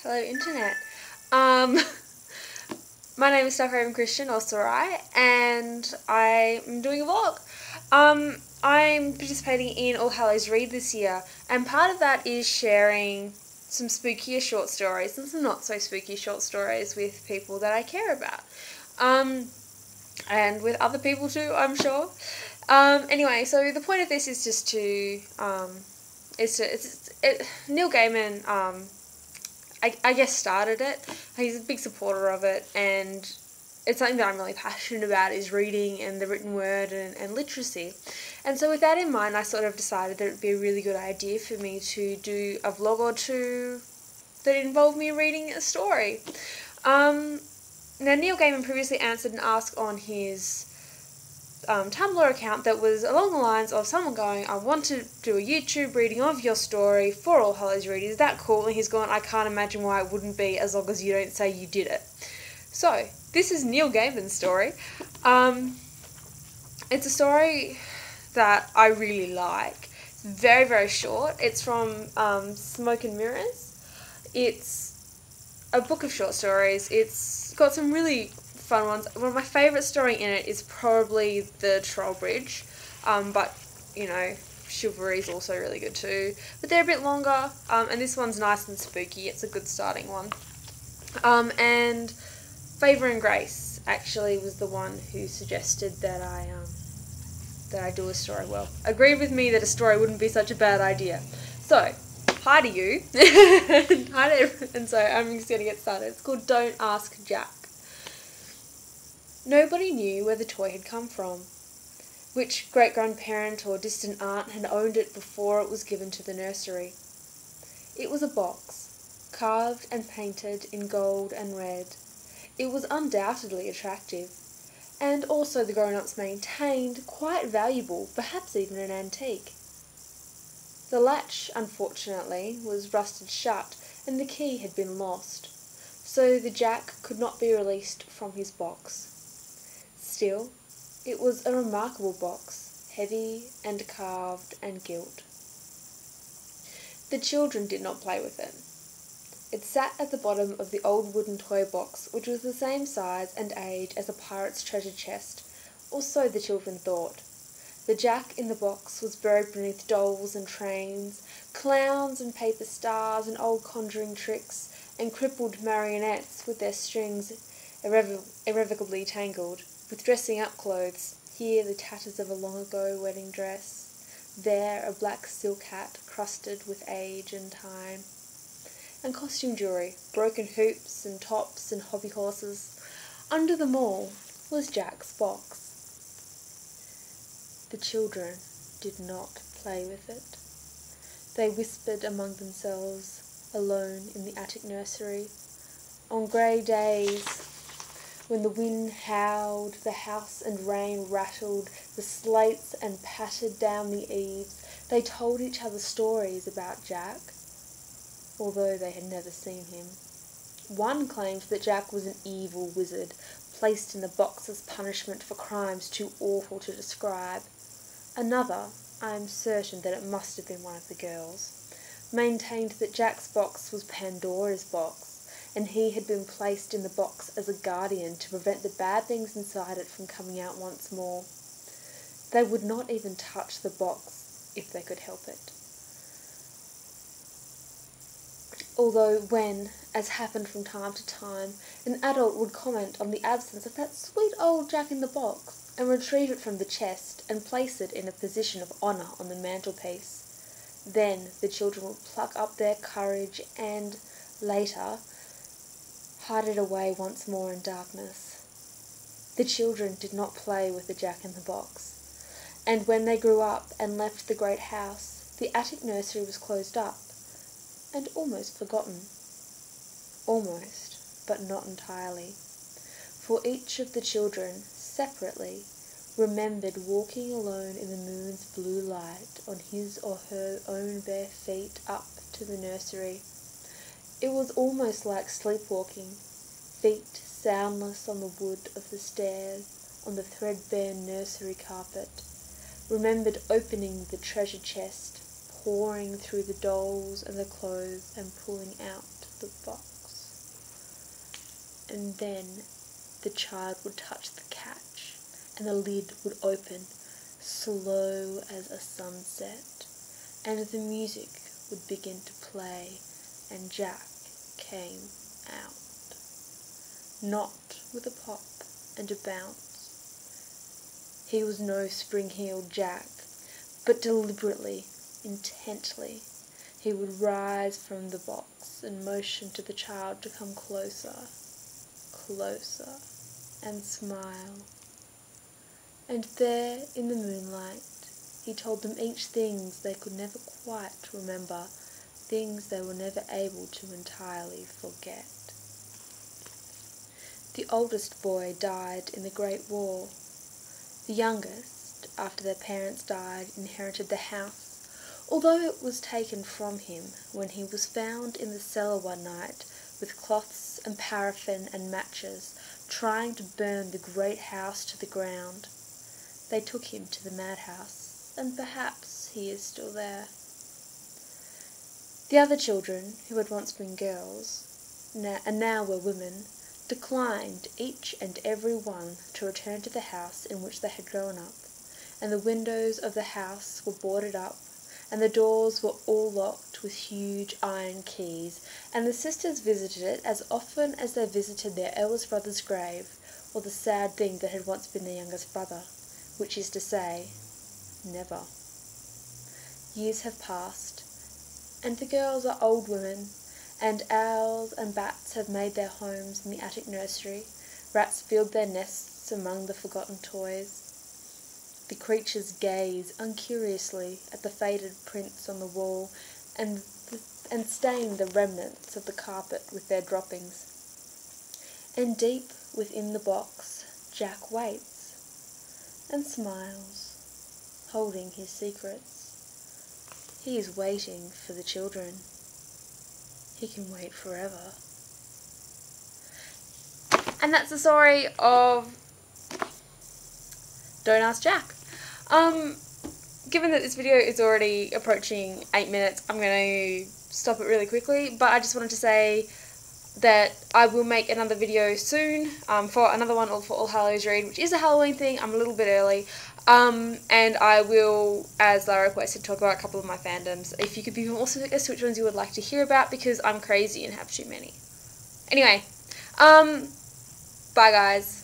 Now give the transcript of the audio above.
Hello, Internet. Um, my name is Starkravingchristian, or Sarai, and I'm doing a vlog. I'm participating in All Hallows Read this year, and part of that is sharing some spookier short stories and some not so spooky short stories with people that I care about. And with other people too, I'm sure. Anyway, so the point of this is just to, Neil Gaiman, I guess started it. He's a big supporter of it, and it's something that I'm really passionate about, is reading and the written word and literacy. And so with that in mind, I sort of decided that it would be a really good idea for me to do a vlog or two that involved me reading a story. Now, Neil Gaiman previously answered an ask on his Tumblr account that was along the lines of someone going, I want to do a YouTube reading of your story for All Hallows Read. Is that cool? And he's gone, I can't imagine why it wouldn't be, as long as you don't say you did it. So, this is Neil Gaiman's story. It's a story that I really like. It's very, very short. It's from Smoke and Mirrors. It's a book of short stories. It's got some really fun ones. One of my favourite story in it is probably the Troll Bridge, but, you know, Chivalry is also really good too. But they're a bit longer, and this one's nice and spooky. It's a good starting one. And Favour and Grace actually was the one who suggested that I do a story. Well, agreed with me that a story wouldn't be such a bad idea. So, hi to you. Hi to everyone. And so I'm just going to get started. It's called Don't Ask Jack. Nobody knew where the toy had come from, which great-grandparent or distant aunt had owned it before it was given to the nursery. It was a box, carved and painted in gold and red. It was undoubtedly attractive, and also the grown-ups maintained quite valuable, perhaps even an antique. The latch, unfortunately, was rusted shut, and the key had been lost, so the Jack could not be released from his box. Still, it was a remarkable box, heavy and carved and gilt. The children did not play with it. It sat at the bottom of the old wooden toy box, which was the same size and age as a pirate's treasure chest, or so the children thought. The Jack in the box was buried beneath dolls and trains, clowns and paper stars and old conjuring tricks, and crippled marionettes with their strings irrevocably tangled, with dressing-up clothes, here the tatters of a long-ago wedding dress, there a black silk hat crusted with age and time, and costume jewellery, broken hoops and tops and hobby horses. Under them all was Jack's box. The children did not play with it. They whispered among themselves, alone in the attic nursery. On grey days, when the wind howled, the house and rain rattled, the slates and pattered down the eaves, they told each other stories about Jack, although they had never seen him. One claimed that Jack was an evil wizard, placed in the box as punishment for crimes too awful to describe. Another, I am certain that it must have been one of the girls, maintained that Jack's box was Pandora's box, and he had been placed in the box as a guardian to prevent the bad things inside it from coming out once more. They would not even touch the box if they could help it. Although when, as happened from time to time, an adult would comment on the absence of that sweet old Jack in the box, and retrieve it from the chest and place it in a position of honour on the mantelpiece, then the children would pluck up their courage and, later, hide it away once more in darkness. The children did not play with the Jack in the box, and when they grew up and left the great house, the attic nursery was closed up, and almost forgotten. Almost, but not entirely, for each of the children, separately, remembered walking alone in the moon's blue light on his or her own bare feet up to the nursery. It was almost like sleepwalking, feet soundless on the wood of the stairs, on the threadbare nursery carpet, remembered opening the treasure chest, poring through the dolls and the clothes and pulling out the box. And then the child would touch the catch, and the lid would open, slow as a sunset, and the music would begin to play, and Jack came out. Not with a pop and a bounce. He was no spring-heeled Jack, but deliberately, intently, he would rise from the box and motion to the child to come closer, closer, and smile. And there, in the moonlight, he told them each things they could never quite remember, things they were never able to entirely forget. The oldest boy died in the Great War. The youngest, after their parents died, inherited the house, although it was taken from him when he was found in the cellar one night with cloths and paraffin and matches, trying to burn the great house to the ground. They took him to the madhouse, and perhaps he is still there. The other children, who had once been girls, and now were women, declined, each and every one, to return to the house in which they had grown up, and the windows of the house were boarded up, and the doors were all locked with huge iron keys, and the sisters visited it as often as they visited their eldest brother's grave, or the sad thing that had once been their youngest brother, which is to say, never. Years have passed, and the girls are old women, and owls and bats have made their homes in the attic nursery, rats build their nests among the forgotten toys. The creatures gaze uncuriously at the faded prints on the wall and stain the remnants of the carpet with their droppings. And deep within the box, Jack waits and smiles, holding his secrets. He is waiting for the children. He can wait forever. And that's the story of Don't Ask Jack. Given that this video is already approaching 8 minutes, I'm going to stop it really quickly, but I just wanted to say that I will make another video soon for another one for All Hallows read, which is a Halloween thing. I'm a little bit early. And I will, as Lara requested, talk about a couple of my fandoms. If you could be more specific as to which ones you would like to hear about, because I'm crazy and have too many. Anyway, bye guys.